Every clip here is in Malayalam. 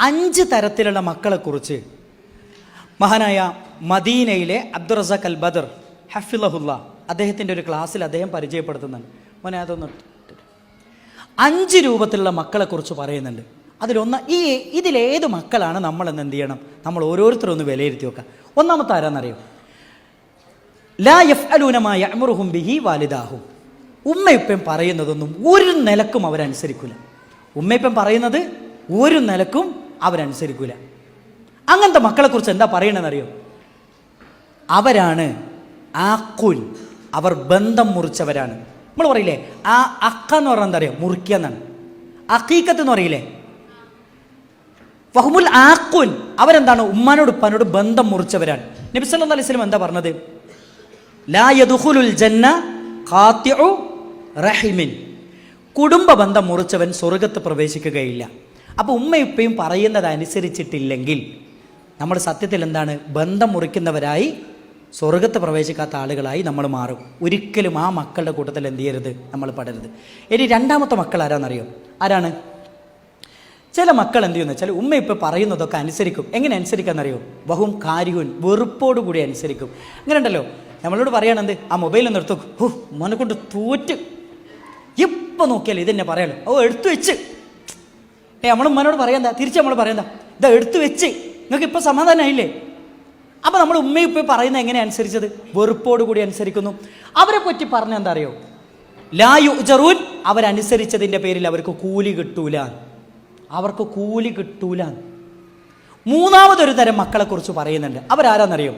5 തരത്തിലുള്ള മക്കളെക്കുറിച്ച് മഹാനായ മദീനയിലെ അബ്ദുറസാഖ് അൽ ബദർ ഹഫിളഹുല്ല അദ്ദേഹത്തിൻ്റെ ഒരു ക്ലാസ്സിൽ അദ്ദേഹം പരിചയപ്പെടുത്തുന്നുണ്ട്. മോനെ അതൊന്ന് 5 രൂപത്തിലുള്ള മക്കളെക്കുറിച്ച് പറയുന്നുണ്ട്. അതിലൊന്ന് ഇതിലേത് മക്കളാണ് നമ്മളെന്ന് എന്ത് ചെയ്യണം, നമ്മൾ ഓരോരുത്തരും ഒന്ന് വിലയിരുത്തി നോക്കാം. ഒന്നാമത്തെ ആരാന്നറിയോ? ലാ യഫ്അലൂന മാ യഅ്മുറുഹും ബിഹി വാലിദാഹും. ഉമ്മയിപ്പം പറയുന്നതൊന്നും ഒരു നിലക്കും അവരനുസരിക്കില്ല. ഉമ്മയിപ്പം പറയുന്നത് ഒരു നിലക്കും അവരനുസരിക്കില്ല. അങ്ങനത്തെ മക്കളെക്കുറിച്ച് എന്താ പറയണമെന്നറിയോ? അവരാണ് ആഖുൻ, അവർ ബന്ധം മുറിച്ചവരാണ്. നമ്മൾ പറയില്ലേ ആ അക്ക എന്ന് പറഞ്ഞാൽ എന്താ അറിയോ? മുറിക്കുക എന്നാണ്. അഖീഖത്ത് എന്ന് പറയില്ലേ? ഫഹുമുൽ ആഖുൻ, അവരെന്താണ്? ഉമ്മാനോട് ഉപ്പാനോട് ബന്ധം മുറിച്ചവരാണ്. നബി സല്ലല്ലാഹു അലൈഹി വസല്ലം എന്താ പറഞ്ഞത്? ലാ യദ്ഖുലുൽ ജന്ന ഖാതിഉ റഹിമിൻ, കുടുംബ ബന്ധം മുറിച്ചവൻ സ്വർഗത്ത് പ്രവേശിക്കുകയില്ല. അപ്പോൾ ഉമ്മയുപ്പയും പറയുന്നത് അനുസരിച്ചിട്ടില്ലെങ്കിൽ നമ്മൾ സത്യത്തിൽ എന്താണ്? ബന്ധം മുറിക്കുന്നവരായി സ്വർഗത്ത് പ്രവേശിക്കാത്ത ആളുകളായി നമ്മൾ മാറും. ഒരിക്കലും ആ മക്കളുടെ കൂട്ടത്തിൽ എന്ത് ചെയ്യരുത്, നമ്മൾ പെടരുത്. ഇനി രണ്ടാമത്തെ മക്കൾ ആരാന്നറിയോ? ആരാണ്? ചില മക്കൾ എന്ത് ചെയ്യുന്നു വെച്ചാൽ ഉമ്മ പറയുന്നതൊക്കെ അനുസരിക്കും. എങ്ങനെ അനുസരിക്കാന്നറിയോ? വഹും കാരിയുൻ, വെറുപ്പോടു കൂടി അനുസരിക്കും. അങ്ങനെ ഉണ്ടല്ലോ, നമ്മളോട് പറയണെന്ത്, ആ മൊബൈലൊന്നും എടുത്തു, മോനെ കൊണ്ട് തോറ്റ്, എപ്പോൾ നോക്കിയാലും ഇതെന്നെ പറയാലോ, എടുത്തു വെച്ച്. നമ്മൾ ഉമ്മനോട് പറയാന്താ, തിരിച്ച് നമ്മൾ പറയാന്താ, ഇതാ എടുത്തു വെച്ച്, നിങ്ങൾക്ക് ഇപ്പോൾ സമാധാനമായില്ലേ? അപ്പോൾ നമ്മൾ ഉമ്മയിപ്പോൾ പറയുന്നത് എങ്ങനെ അനുസരിച്ചത്? വെറുപ്പോടു കൂടി അനുസരിക്കുന്നു. അവരെ പറ്റി പറഞ്ഞ എന്താ അറിയോ? ലാ യുജറൂൻ, അവരനുസരിച്ചതിൻ്റെ പേരിൽ അവർക്ക് കൂലി കിട്ടൂല. അവർക്ക് കൂലി കിട്ടൂല. മൂന്നാമതൊരു തരം മക്കളെക്കുറിച്ച് പറയുന്നുണ്ട്. അവരാരാന്നറിയോ?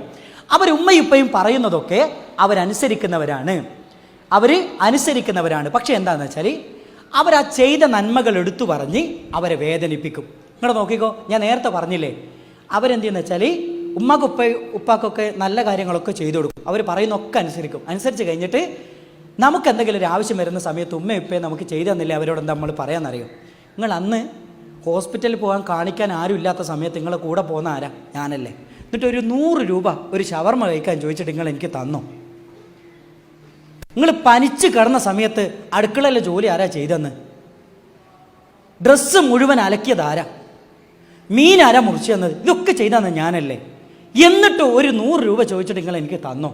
അവരുമ്മയുപ്പയും പറയുന്നതൊക്കെ അവരനുസരിക്കുന്നവരാണ്. പക്ഷെ എന്താണെന്ന് വെച്ചാൽ അവരാ ചെയ്ത നന്മകൾ എടുത്തു പറഞ്ഞ് അവരെ വേദനിപ്പിക്കും. നിങ്ങൾ നോക്കിക്കോ, ഞാൻ നേരത്തെ പറഞ്ഞില്ലേ, അവരെന്തെന്ന് വെച്ചാൽ ഉപ്പാക്കൊക്കെ നല്ല കാര്യങ്ങളൊക്കെ ചെയ്തു കൊടുക്കും. അവർ പറയുന്നൊക്കെ അനുസരിച്ച് കഴിഞ്ഞിട്ട് നമുക്ക് എന്തെങ്കിലും ഒരു ആവശ്യം വരുന്ന സമയത്ത് ഉമ്മയുപ്പയെ നമുക്ക് ചെയ്തു തന്നില്ലേ, അവരോട് എന്താ നമ്മൾ പറയാമെന്നറിയോ? നിങ്ങൾ അന്ന് ഹോസ്പിറ്റലിൽ പോകാൻ കാണിക്കാൻ ആരും ഇല്ലാത്ത സമയത്ത് നിങ്ങളെ കൂടെ പോകുന്ന ആരാ? ഞാനല്ലേ. എന്നിട്ട് ഒരു 100 രൂപ ഒരു ഷവർമ കഴിക്കാൻ ചോദിച്ചിട്ട് നിങ്ങൾ എനിക്ക് തന്നോ? നിങ്ങൾ പനിച്ച് കിടന്ന സമയത്ത് അടുക്കളയിലെ ജോലി ആരാ ചെയ്തെന്ന്? ഡ്രസ്സ് മുഴുവൻ അലക്കിയത് ആരാ? മീൻ ആരാ മുറിച്ചു തന്നത്? ഇതൊക്കെ ചെയ്തെന്ന് ഞാനല്ലേ. എന്നിട്ട് ഒരു 100 രൂപ ചോദിച്ചിട്ട് നിങ്ങൾ എനിക്ക് തന്നോ?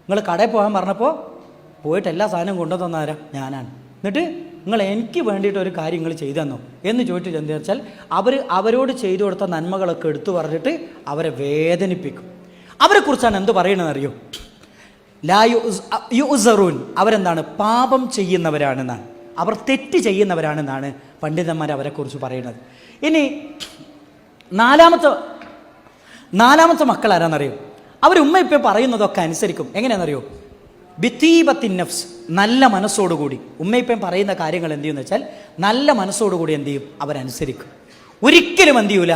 നിങ്ങൾ കടയിൽ പോകാൻ പറഞ്ഞപ്പോൾ പോയിട്ട് എല്ലാ സാധനവും കൊണ്ടുവന്ന ആരാ? ഞാനാണ്. എന്നിട്ട് നിങ്ങൾ എനിക്ക് വേണ്ടിയിട്ട് ഒരു കാര്യം നിങ്ങൾ ചെയ്തു തന്നോ എന്ന് ചോദിച്ചിട്ട് എന്താ വെച്ചാൽ അവരോട് ചെയ്തു കൊടുത്ത നന്മകളൊക്കെ എടുത്തു പറഞ്ഞിട്ട് അവരെ വേദനിപ്പിക്കും. അവരെക്കുറിച്ചാണ് എന്ത് പറയണമെന്നറിയോ? ലാ യുസറൂൻ, അവരെന്താണ്? പാപം ചെയ്യുന്നവരാണെന്നാണ്, അവർ തെറ്റ് ചെയ്യുന്നവരാണെന്നാണ് പണ്ഡിതന്മാർ അവരെക്കുറിച്ച് പറയുന്നത്. ഇനി നാലാമത്തെ മക്കൾ ആരാന്നറിയോ? അവരുമ്മയിപ്പോൾ പറയുന്നതൊക്കെ അനുസരിക്കും. എങ്ങനെയാണെന്നറിയോ? ബിത്തീബത്തിൻ നഫ്സ്, നല്ല മനസ്സോടുകൂടി. ഉമ്മയിപ്പം പറയുന്ന കാര്യങ്ങൾ എന്ത് ചെയ്യുമെന്ന് വെച്ചാൽ നല്ല മനസ്സോടുകൂടി എന്ത് ചെയ്യും? അവരനുസരിക്കും. ഒരിക്കലും എന്ത് ചെയ്യൂല,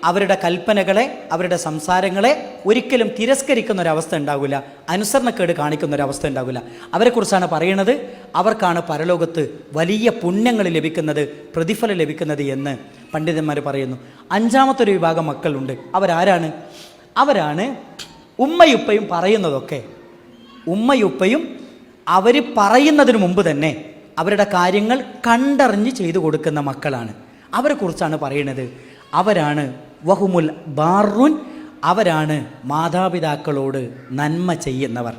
അവരുടെ കൽപ്പനകളെ, അവരുടെ സംസാരങ്ങളെ ഒരിക്കലും തിരസ്കരിക്കുന്ന ഒരവസ്ഥ ഉണ്ടാകില്ല, അനുസരണക്കേട് കാണിക്കുന്ന ഒരവസ്ഥ ഉണ്ടാകില്ല. അവരെക്കുറിച്ചാണ് പറയുന്നത്. അവർക്കാണ് പരലോകത്ത് വലിയ പുണ്യങ്ങൾ ലഭിക്കുന്നത്, പ്രതിഫലം ലഭിക്കുന്നത് എന്ന് പണ്ഡിതന്മാർ പറയുന്നു. 5ാമത്തൊരു വിഭാഗം മക്കളുണ്ട്. അവരാണ് ഉമ്മയുപ്പയും പറയുന്നതൊക്കെ, ഉമ്മയുപ്പയും അവർ പറയുന്നതിന് മുമ്പ് തന്നെ അവരുടെ കാര്യങ്ങൾ കണ്ടറിഞ്ഞ് ചെയ്തു കൊടുക്കുന്ന മക്കളാണ്. അവരെക്കുറിച്ചാണ് പറയുന്നത്. അവരാണ് വഹുമുൽ ബാറുൻ, അവരാണ് മാതാപിതാക്കളോട് നന്മ ചെയ്യുന്നവർ.